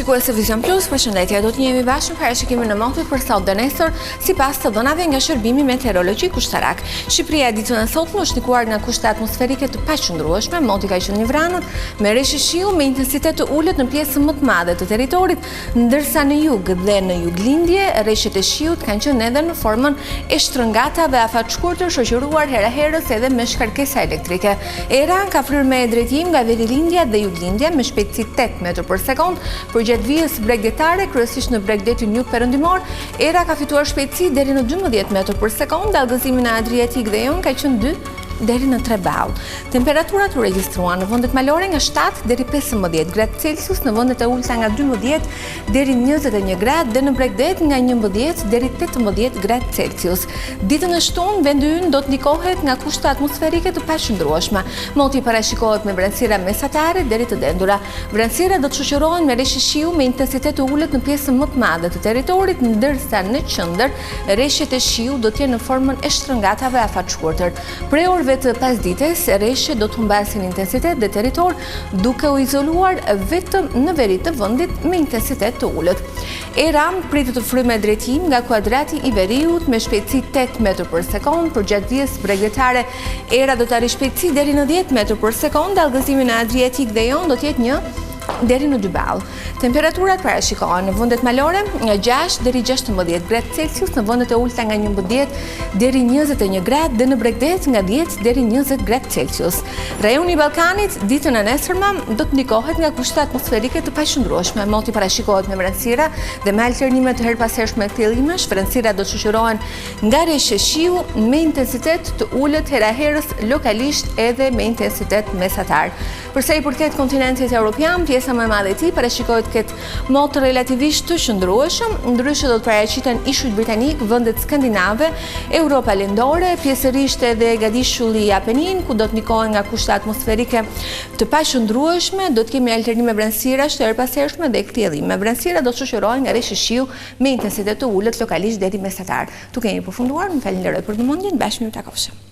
Shikues e Vision Plus, përshëndetje, do të jemi bashkë në parashikimin në motit për sot dhe nesër, sipas të dhënave nga Shërbimi Meteorologjik Ushtarak. Shqipëria ditën e sotme është ndikuar nga kushte atmosferike të paqëndrueshme, moti ka qenë i vranët, me reshe shiu me intensitet të ulët në pjesën më të madhe të territorit, ndërsa në jug dhe në juglindje, reshet e shiut kanë qenë edhe në formën e shtrëngatave afatshkurtër, shoqëruar heraherës edhe me shkarkesa elektrike. Era ka fryrë me drejtim nga Verilindja dhe Juglindja me shpejtësi 8 metër për sekond. Përgjatë vijës bregdetare, kryesisht në bregdetin jug perëndimor, era ka fituar shpejtësi deri në 12 metër për sekond, dallgëzimi në Adriatik dhe Jon ka qenë 2 deri në 3 ball. Temperaturat u regjistruan në vendet malore nga 7 deri 15 gradë Celsius, në vendet e ulta nga 12 deri 21 gradë dhe në Bregdet nga 11 deri 18 gradë Celsius. Ditën e shtunë vendi ynë do të ndikohet nga kushte atmosferike të paqëndrueshme. Moti parashikohet me vranësira mesatare deri të dendura. Vranësira do të shoqërohen me reshe shiu me intensitet të ulët në pjesën më të madhe të territorit, ndërsa në qendër reshjet e shiu do të jenë në formën e shtrëngatave afatshkurtër. Prej orëve të pasdites, reshjet do të humbasin intensitet dhe territor, duke u izoluar vetëm në veri të vendit me intensitet të ulët. Era pritet të fryjë me drejtim nga kuadrati i veriut me shpejtësi 8 metër për sekond, përgjatë vijës bregdetare era do të arrijë shpejtësi deri në 10 metër për sekond, dallgëzimi në Adriatik dhe Jon do të jetë 1 deri në 2 ball. Temperaturat parashikohen në vendet malore nga 6 deri 16 gradë Celsius, në vendet e ulta nga 11 deri 21 gradë dhe në Bregdet nga 10 deri 20 gradë Celsius. Rajoni i Ballkanit ditën e nesërme do të ndikohet nga kushte atmosferike të paqëndrueshme. Moti parashikohet me vranësira dhe me alternime të herpashershme kthjellimesh. Vranësira do të shoqërohen nga reshe shiu me intensitet të ulët heraherës, lokalisht edhe me intensitet mesatar. Përsa i përket kontinentit evropian, pjesa më e madhe e tij parashikohet këtë mot relativisht të qëndrueshëm, ndryshe do të paraqiten ishujt britanik, vendet skandinave, Europa lindore, pjesërisht edhe Gadishulli i Apenin, ku do të ndikohen nga kushte atmosferike të paqëndrueshme, do të kemi alternime vranësirash të herpashershme dhe kthjellime. Vranësira do të shoqërohen nga reshe shiu me intensitet të ulët lokalisht deri mesatar. Tu kemi përfunduar, më falenderoj për vëmendjen, bashkë mirë takofshëm.